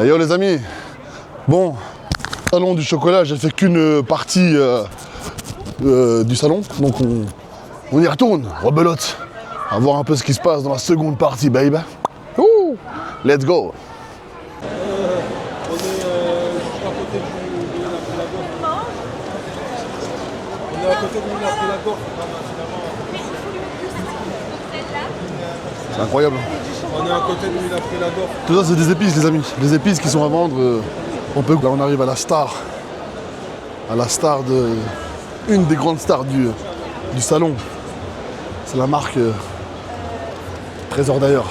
Yo les amis, bon, salon du chocolat, j'ai fait qu'une partie du salon, donc on y retourne, rebelote, à voir un peu ce qui se passe dans la seconde partie, baby. Ouh, let's go. On est à côté de Moulin-Prélador. C'est incroyable. On est à côté de Moulin-Prélador. Tout ça c'est des épices les amis, des épices qui sont à vendre. On peut, là on arrive à la star de une des grandes stars du salon. C'est la marque Trésor d'ailleurs.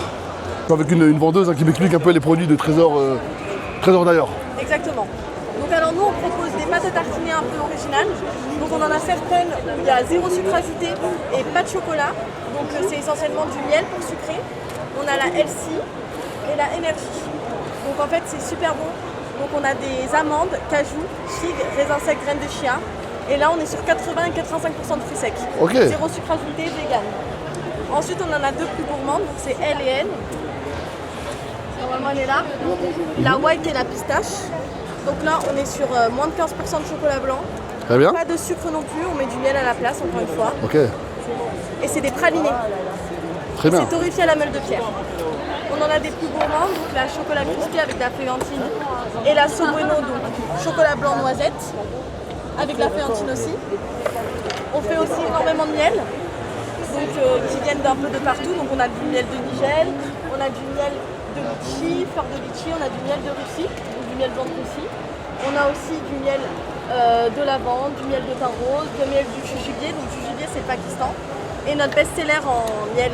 Avec une vendeuse qui m'explique un peu les produits de Trésor d'ailleurs. Exactement. Donc alors nous on propose des pâtes à tartiner un peu originales. Donc on en a certaines où il y a 0 sucre ajouté et pas de chocolat. Donc c'est essentiellement du miel pour sucrer. On a la LC et la Energy. Donc en fait c'est super bon. Donc on a des amandes, cajou, figues, raisins secs, graines de chia. Et là on est sur 80 et 85% de fruits secs. Ok. 0 sucre ajouté, vegan. Ensuite on en a deux plus gourmandes, donc c'est L et N. Normalement elle est là. La white et la pistache. Donc là on est sur moins de 15% de chocolat blanc. Très bien. Pas de sucre non plus, on met du miel à la place encore une fois. Ok. Et c'est des pralinés. Très bien. C'est torréfié à la meule de pierre. On en a des plus gourmands, donc la chocolat crispy avec de la feuillantine et la Sobueno, donc chocolat blanc noisette avec de la feuillantine aussi. On fait aussi énormément de miel, donc qui viennent d'un peu de partout. Donc on a du miel de Nigel, on a du miel de litchi, fleur de litchi, on a du miel de Russie, donc du miel blanc de Russie. On a aussi du miel de lavande, du miel de thym rose, du miel du jujubier, donc jujubier c'est le Pakistan. Et notre best-seller en miel,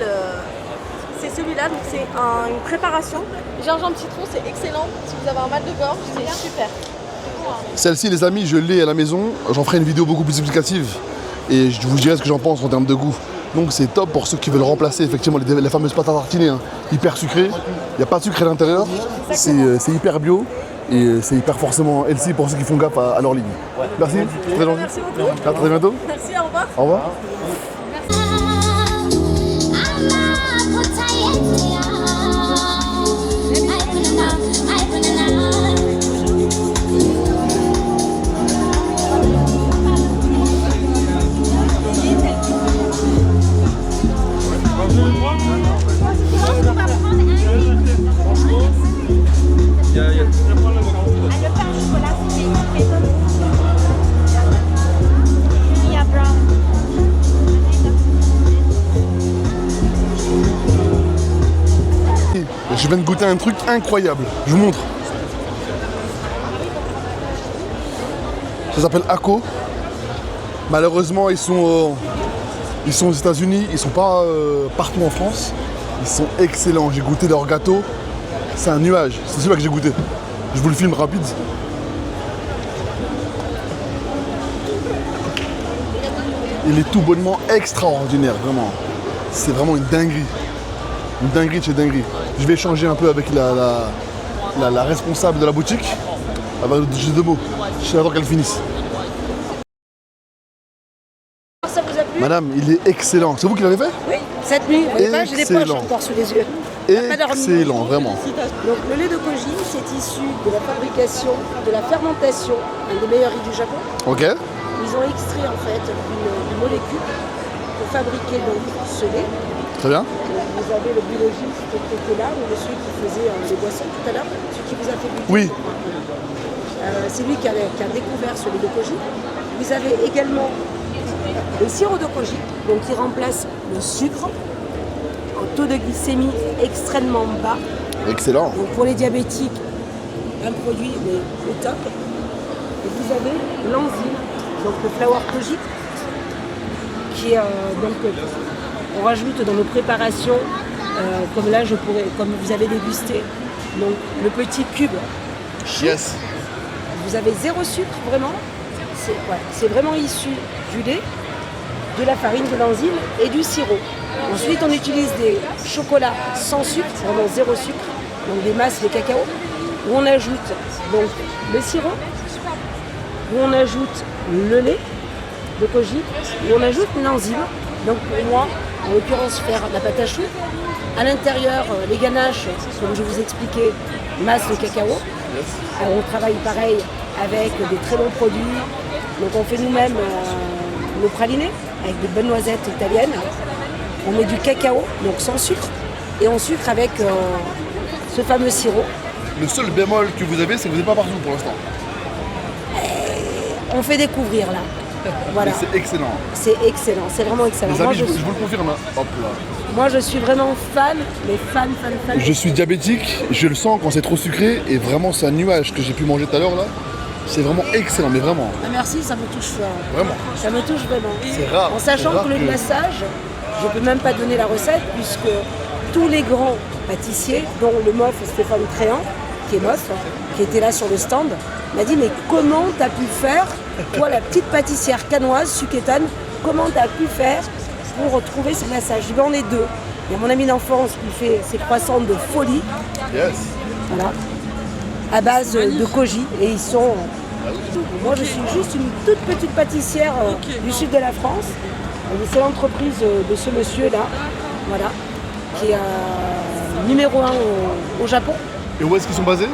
c'est celui-là, donc c'est une préparation. Gingembre citron, c'est excellent. Si vous avez un mal de gorge, c'est super. Celle-ci les amis, je l'ai à la maison. J'en ferai une vidéo beaucoup plus explicative et je vous dirai ce que j'en pense en termes de goût. Donc c'est top pour ceux qui veulent remplacer effectivement les fameuses pâtes à tartiner, hein, hyper sucrées. Il n'y a pas de sucre à l'intérieur, c'est hyper bio et c'est hyper forcément healthy pour ceux qui font gaffe à leur ligne. Merci, c'est très gentil. Merci beaucoup. À très bientôt. Merci, au revoir. Au revoir. Je viens de goûter un truc incroyable. Je vous montre. Ça s'appelle Akko. Malheureusement, ils sont aux États-Unis. Ils sont pas partout en France. Ils sont excellents. J'ai goûté leur gâteau. C'est un nuage. C'est celui-là que j'ai goûté. Je vous le filme rapide. Il est tout bonnement extraordinaire, vraiment. C'est vraiment une dinguerie. Une dinguerie de chez dinguerie. Je vais échanger un peu avec la responsable de la boutique. Elle va nous dire deux mots. J'attends qu'elle finisse. Ça vous a plu? Madame, il est excellent. C'est vous qui l'avez fait? Oui, cette nuit. Vous voyez pas, j'ai des poches Excellent. encore sous les yeux. On n'a pas dormi. Excellent, vraiment. Donc le lait de koji, c'est issu de la fabrication, de la fermentation, un des meilleurs riz du Japon. Ok. Ils ont extrait en fait une molécule pour fabriquer donc ce lait. Très bien. Vous avez le biologiste qui était là, ou celui qui faisait les boissons tout à l'heure, celui qui vous a fait goûter. Oui. C'est lui qui a découvert ce lait de koji. Vous avez également le sirop de koji, donc qui remplace le sucre, en taux de glycémie extrêmement bas. Excellent. Donc pour les diabétiques, un produit au top. Et vous avez l'enzyme, donc le flower koji, qui est donc on rajoute dans nos préparations, comme là comme vous avez dégusté, donc le petit cube. Yes. Vous avez 0 sucre, vraiment. C'est vraiment issu du lait, de la farine, de l'enzyme et du sirop. Ensuite, on utilise des chocolats sans sucre, vraiment 0 sucre, donc des masses de cacao, où on ajoute donc le sirop, où on ajoute le lait de koji, où on ajoute l'enzyme. Donc pour moi, en l'occurrence faire la pâte à choux. À l'intérieur, les ganaches, comme je vous expliquais, masse de cacao. Alors, on travaille pareil avec des très bons produits. Donc on fait nous-mêmes nos pralinés avec des bonnes noisettes italiennes. On met du cacao, donc sans sucre, et on sucre avec ce fameux sirop. Le seul bémol que vous avez, c'est que vous n'êtes pas partout pour l'instant. On fait découvrir là. Voilà. Mais c'est excellent. C'est excellent, c'est vraiment excellent. Les amis, je vous le confirme. Hein. Hop là. Moi je suis vraiment fan, mais fan. Je suis diabétique, je le sens quand c'est trop sucré, et vraiment c'est un nuage que j'ai pu manger tout à l'heure là. C'est vraiment excellent, mais vraiment. Ah, merci, ça me touche. Vraiment. Ça me touche vraiment. C'est rare. En sachant rare que le glaçage, je ne peux même pas donner la recette, puisque tous les grands pâtissiers, dont le MOF Stéphane Créan, qui est MOF, qui était là sur le stand, m'a dit mais comment tu as pu faire, toi la petite pâtissière canoise, suquétane, comment tu as pu faire pour trouver ce glaçage? Je dis on est deux. Il y a mon ami d'enfance qui fait ses croissants de folie. Yes. Voilà. À base de koji, et ils sont... Moi je suis juste une toute petite pâtissière du sud de la France. Et c'est l'entreprise de ce monsieur là, voilà, qui est numéro 1 au Japon. Et où est-ce qu'ils sont basés?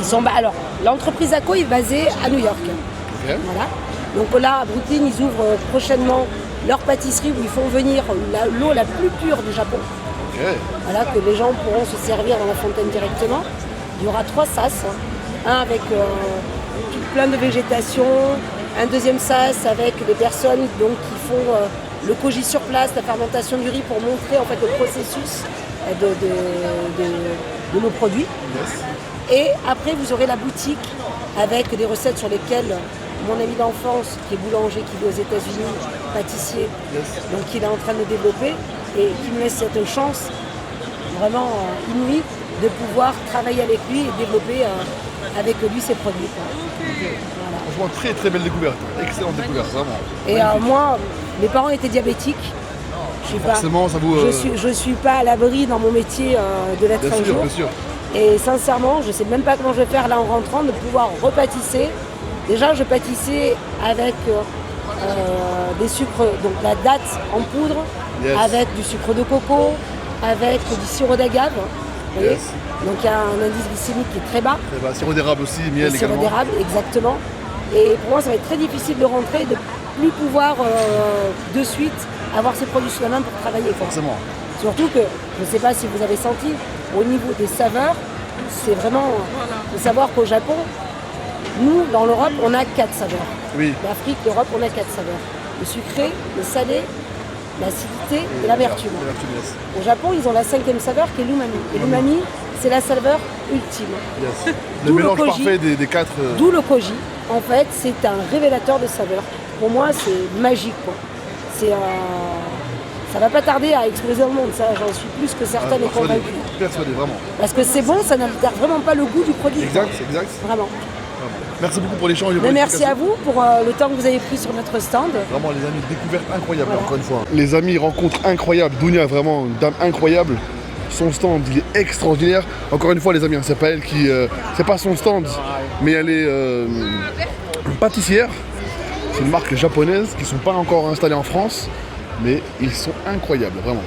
Ils sont alors l'entreprise ACO est basée à New York. Ok. Voilà. Donc là à Brooklyn ils ouvrent prochainement leur pâtisserie où ils font venir l'eau la plus pure du Japon. Ok. Voilà, que les gens pourront se servir dans la fontaine directement. Il y aura 3 sas, un avec plein de végétation, un deuxième sas avec des personnes donc, qui font le koji sur place, la fermentation du riz pour montrer en fait le processus de nos produits. Yes. Et après vous aurez la boutique avec des recettes sur lesquelles mon ami d'enfance qui est boulanger, qui vit aux États-Unis, pâtissier, donc il est en train de développer et qui me laisse cette chance vraiment inouïe de pouvoir travailler avec lui et développer avec lui ses produits. Voilà. Franchement, très très belle découverte. Excellente découverte, vraiment. Et moi, mes parents étaient diabétiques. Je suis pas, Forcément, ça vous. je suis pas à l'abri dans mon métier de l'être Bien un sûr, jour. bien sûr. Et sincèrement, je ne sais même pas comment je vais faire là en rentrant, de pouvoir repâtisser. Déjà, je pâtissais avec des sucres, donc la date en poudre, Yes. avec du sucre de coco, avec du sirop d'agave. Vous voyez. Yes. Donc il y a un indice glycémique qui est très bas. Eh ben, sirop d'érable aussi, miel Le sirop également. d'érable, exactement. Et pour moi, ça va être très difficile de rentrer et de plus pouvoir de suite avoir ces produits sous la main pour travailler. Quoi. Forcément. Surtout que, je ne sais pas si vous avez senti, au niveau des saveurs, c'est vraiment... Il faut savoir qu'au Japon, nous, dans l'Europe, on a 4 saveurs. Oui. L'Afrique, l'Europe, on a 4 saveurs. Le sucré, le salé, l'acidité et l'amertume. L'amertume, yes. Au Japon, ils ont la 5e saveur qui est l'umami. Et l'umami, c'est la saveur ultime. Yes. Le D'où le mélange koji. parfait des 4. D'où le koji. En fait, c'est un révélateur de saveur. Pour moi, c'est magique. Quoi. Ça va pas tarder à exploser au monde, ça, j'en suis plus que certaine et convaincue. Persuadé, vraiment. Parce que c'est bon, ça n'altère vraiment pas le goût du produit. Exact, exact. Vraiment. Merci beaucoup pour l'échange. et pour Mais merci à l'explication. vous pour le temps que vous avez pris sur notre stand. Vraiment, les amis, découverte incroyable, Voilà. encore une fois. Les amis, rencontre incroyable. Dounia, vraiment, une dame incroyable. Son stand, il est extraordinaire. Encore une fois, les amis, hein, c'est pas elle qui. C'est pas son stand, mais elle est pâtissière. C'est une marque japonaise qui ne sont pas encore installées en France, mais ils sont incroyables, vraiment.